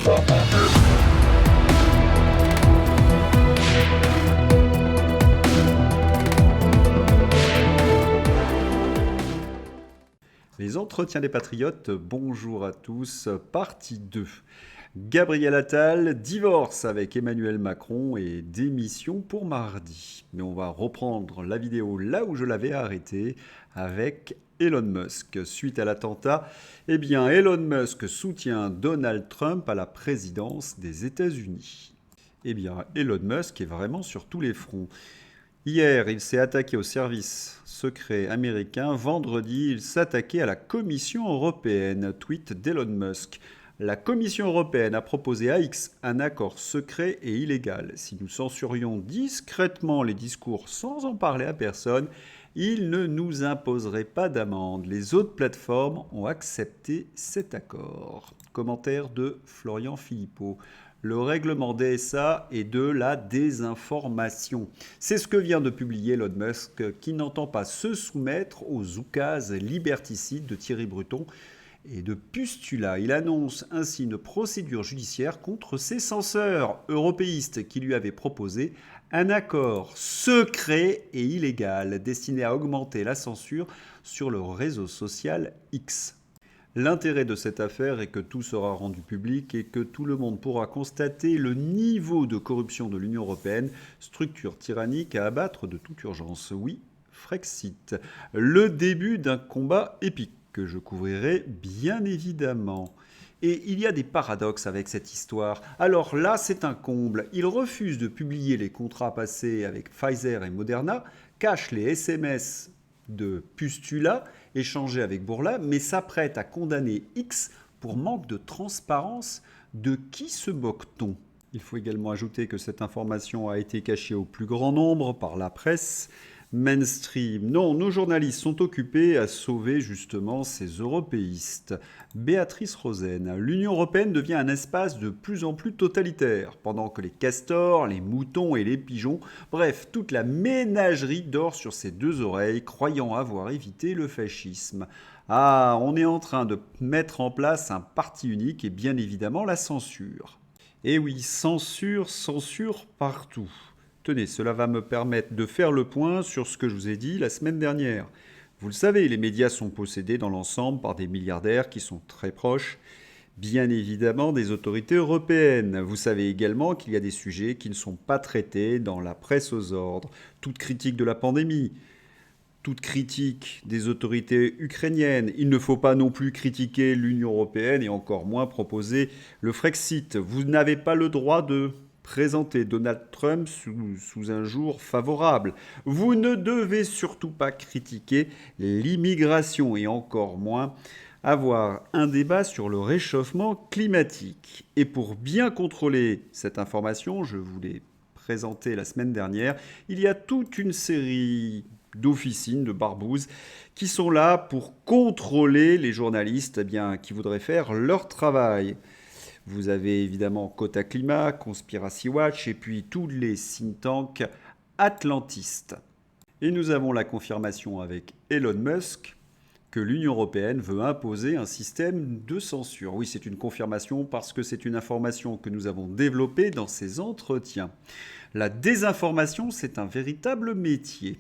Les entretiens des patriotes, bonjour à tous, partie 2. Gabriel Attal divorce avec Emmanuel Macron et démission pour mardi. Mais on va reprendre la vidéo là où je l'avais arrêtée avec Elon Musk. Suite à l'attentat, Elon Musk soutient Donald Trump à la présidence des États-Unis. Elon Musk est vraiment sur tous les fronts. Hier, il s'est attaqué au service secret américain. Vendredi, il s'attaquait à la Commission européenne. Tweet d'Elon Musk. La Commission européenne a proposé à X un accord secret et illégal. Si nous censurions discrètement les discours sans en parler à personne, il ne nous imposerait pas d'amende. Les autres plateformes ont accepté cet accord. Commentaire de Florian Philippot. Le règlement DSA est de la désinformation. C'est ce que vient de publier Elon Musk, qui n'entend pas se soumettre aux oukases liberticides de Thierry Breton et de Pustula. Il annonce ainsi une procédure judiciaire contre ses censeurs européistes qui lui avaient proposé un accord secret et illégal destiné à augmenter la censure sur le réseau social X. L'intérêt de cette affaire est que tout sera rendu public et que tout le monde pourra constater le niveau de corruption de l'Union européenne, structure tyrannique à abattre de toute urgence. Oui, Frexit. Le début d'un combat épique que je couvrirai bien évidemment. Et il y a des paradoxes avec cette histoire. Alors là, c'est un comble. Il refuse de publier les contrats passés avec Pfizer et Moderna, cache les SMS de Pustula échangés avec Bourla, mais s'apprête à condamner X pour manque de transparence. De qui se moque-t-on ? Il faut également ajouter que cette information a été cachée au plus grand nombre par la presse mainstream. Non, nos journalistes sont occupés à sauver justement ces européistes. Béatrice Rosen, l'Union européenne devient un espace de plus en plus totalitaire, pendant que les castors, les moutons et les pigeons, bref, toute la ménagerie dort sur ses deux oreilles, croyant avoir évité le fascisme. Ah, on est en train de mettre en place un parti unique et bien évidemment la censure. Et oui, censure partout. Tenez, cela va me permettre de faire le point sur ce que je vous ai dit la semaine dernière. Vous le savez, les médias sont possédés dans l'ensemble par des milliardaires qui sont très proches, bien évidemment, des autorités européennes. Vous savez également qu'il y a des sujets qui ne sont pas traités dans la presse aux ordres. Toute critique de la pandémie, toute critique des autorités ukrainiennes. Il ne faut pas non plus critiquer l'Union européenne et encore moins proposer le Frexit. Vous n'avez pas le droit de présenter Donald Trump sous un jour favorable. Vous ne devez surtout pas critiquer l'immigration et encore moins avoir un débat sur le réchauffement climatique. Et pour bien contrôler cette information, je vous l'ai présentée la semaine dernière, il y a toute une série d'officines, de barbouzes, qui sont là pour contrôler les journalistes qui voudraient faire leur travail. Vous avez évidemment Quota Climat, Conspiracy Watch et puis tous les think tanks atlantistes. Et nous avons la confirmation avec Elon Musk que l'Union européenne veut imposer un système de censure. Oui, c'est une confirmation parce que c'est une information que nous avons développée dans ces entretiens. La désinformation, c'est un véritable métier.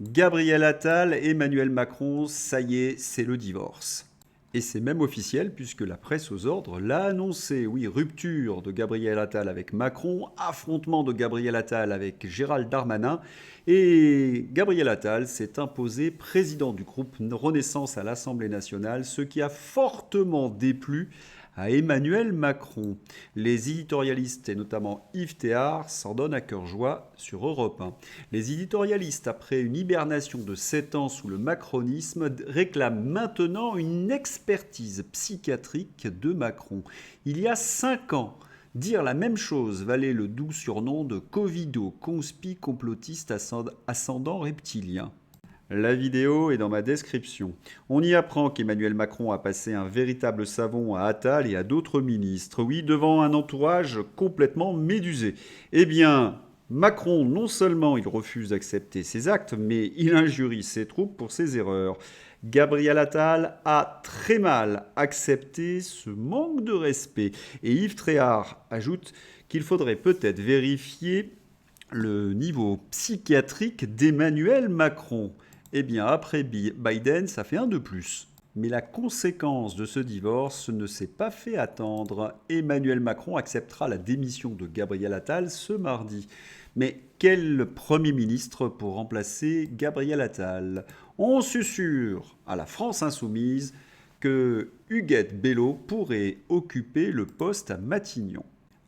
Gabriel Attal, Emmanuel Macron, ça y est, c'est le divorce. Et c'est même officiel puisque la presse aux ordres l'a annoncé. Oui, rupture de Gabriel Attal avec Macron, affrontement de Gabriel Attal avec Gérald Darmanin. Et Gabriel Attal s'est imposé président du groupe Renaissance à l'Assemblée nationale, ce qui a fortement déplu à Emmanuel Macron. Les éditorialistes, et notamment Yves Théard, s'en donnent à cœur joie sur Europe 1. Les éditorialistes, après une hibernation de 7 ans sous le macronisme, réclament maintenant une expertise psychiatrique de Macron. Il y a 5 ans, dire la même chose valait le doux surnom de Covido, conspi complotiste ascendant reptilien. La vidéo est dans ma description. On y apprend qu'Emmanuel Macron a passé un véritable savon à Attal et à d'autres ministres. Oui, devant un entourage complètement médusé. Eh bien, Macron, non seulement il refuse d'accepter ses actes, mais il injurie ses troupes pour ses erreurs. Gabriel Attal a très mal accepté ce manque de respect. Et Yves Tréhard ajoute qu'il faudrait peut-être vérifier le niveau psychiatrique d'Emmanuel Macron. Eh bien, après Biden, ça fait un de plus. Mais la conséquence de ce divorce ne s'est pas fait attendre. Emmanuel Macron acceptera la démission de Gabriel Attal ce mardi. Mais quel Premier ministre pour remplacer Gabriel Attal? On susurre à la France insoumise que Huguette Bello pourrait occuper le poste à Matignon.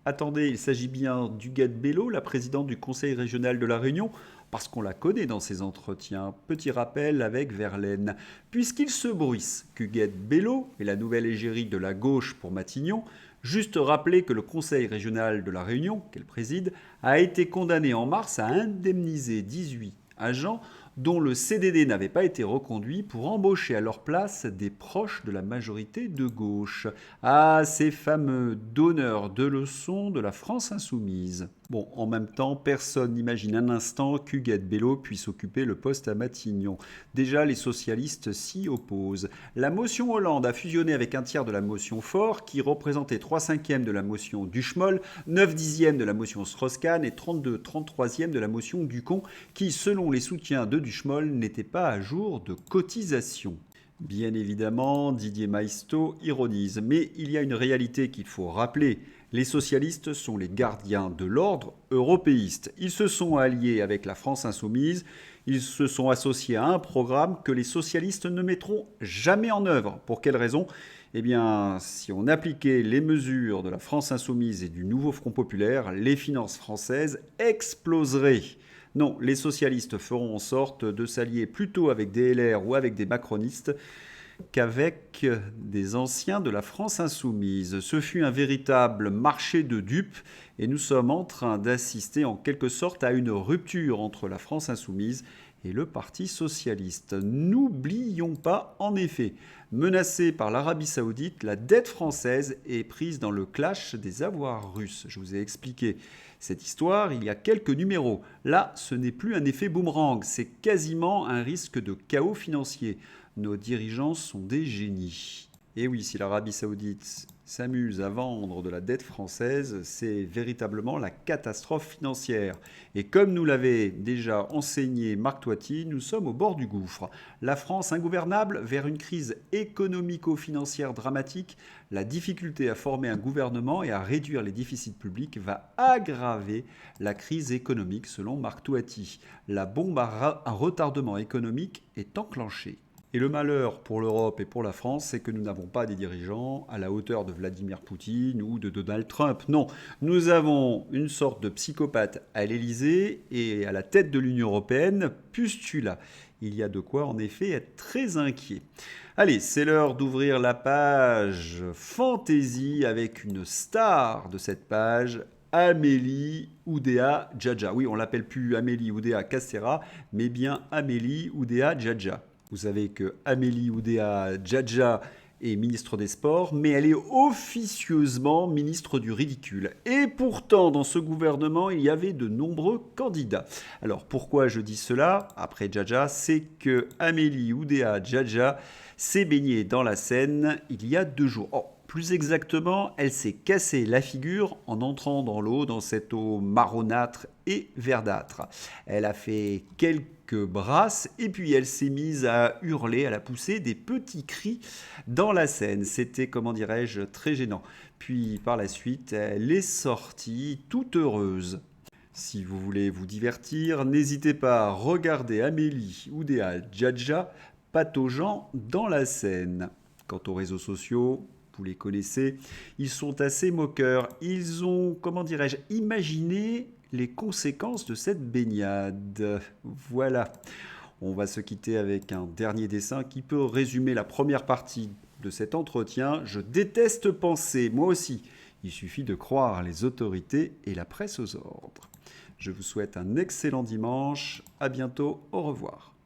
Attendez, il s'agit bien d'Huguette Bello, la présidente du Conseil régional de la Réunion, parce qu'on la connaît dans ses entretiens. Petit rappel avec Verlaine. Puisqu'il se bruisse qu'Huguette Bello est la nouvelle égérie de la gauche pour Matignon, juste rappeler que le Conseil régional de la Réunion, qu'elle préside, a été condamné en mars à indemniser 18 agents dont le CDD n'avait pas été reconduit pour embaucher à leur place des proches de la majorité de gauche. Ah, ces fameux donneurs de leçons de la France insoumise. Bon, en même temps, personne n'imagine un instant qu'Huguette Bello puisse occuper le poste à Matignon. Déjà, les socialistes s'y opposent. La motion Hollande a fusionné avec un tiers de la motion Faure, qui représentait 3/5 de la motion Duchemol, 9/10 de la motion Strauss-Kahn et 32/33 de la motion Ducon, qui, selon les soutiens de Duchemol, n'était pas à jour de cotisation. Bien évidemment, Didier Maistre ironise, mais il y a une réalité qu'il faut rappeler. Les socialistes sont les gardiens de l'ordre européiste. Ils se sont alliés avec la France insoumise, ils se sont associés à un programme que les socialistes ne mettront jamais en œuvre. Pour quelle raison ? Eh bien, si on appliquait les mesures de la France insoumise et du nouveau Front populaire, les finances françaises exploseraient. Non, les socialistes feront en sorte de s'allier plutôt avec des LR ou avec des macronistes qu'avec des anciens de la France insoumise. Ce fut un véritable marché de dupes et nous sommes en train d'assister en quelque sorte à une rupture entre la France insoumise et le Parti socialiste. N'oublions pas, en effet, menacée par l'Arabie saoudite, la dette française est prise dans le clash des avoirs russes. Je vous ai expliqué cette histoire il y a quelques numéros. Là, ce n'est plus un effet boomerang, c'est quasiment un risque de chaos financier. Nos dirigeants sont des génies. Et oui, si l'Arabie saoudite s'amuse à vendre de la dette française, c'est véritablement la catastrophe financière. Et comme nous l'avait déjà enseigné Marc Toiti, nous sommes au bord du gouffre. La France ingouvernable vers une crise économico-financière dramatique, la difficulté à former un gouvernement et à réduire les déficits publics va aggraver la crise économique selon Marc Toiti. La bombe à retardement économique est enclenchée. Et le malheur pour l'Europe et pour la France, c'est que nous n'avons pas des dirigeants à la hauteur de Vladimir Poutine ou de Donald Trump. Non, nous avons une sorte de psychopathe à l'Élysée et à la tête de l'Union européenne, Pustula. Il y a de quoi en effet être très inquiet. Allez, c'est l'heure d'ouvrir la page Fantasy avec une star de cette page, Amélie Oudéa Djadja. Oui, on l'appelle plus Amélie Oudéa Castéra, mais bien Amélie Oudéa Djadja. Vous savez que Amélie Oudéa Djadja est ministre des Sports, mais elle est officieusement ministre du ridicule. Et pourtant, dans ce gouvernement, il y avait de nombreux candidats. Alors pourquoi je dis cela après Djadja? C'est que Amélie Oudéa Djadja s'est baignée dans la Seine il y a 2 jours. Oh, plus exactement, elle s'est cassé la figure en entrant dans l'eau, dans cette eau marronâtre et verdâtre. Elle a fait quelques brasses et puis elle s'est mise à hurler, à la pousser des petits cris dans la Seine. C'était, comment dirais-je, très gênant. Puis par la suite, elle est sortie toute heureuse. Si vous voulez vous divertir, n'hésitez pas à regarder Amélie Oudéa Djadja pataugeant dans la Seine. Quant aux réseaux sociaux, vous les connaissez, ils sont assez moqueurs. Ils ont, comment dirais-je, imaginé les conséquences de cette baignade. Voilà. On va se quitter avec un dernier dessin qui peut résumer la première partie de cet entretien. Je déteste penser, moi aussi. Il suffit de croire les autorités et la presse aux ordres. Je vous souhaite un excellent dimanche. À bientôt. Au revoir.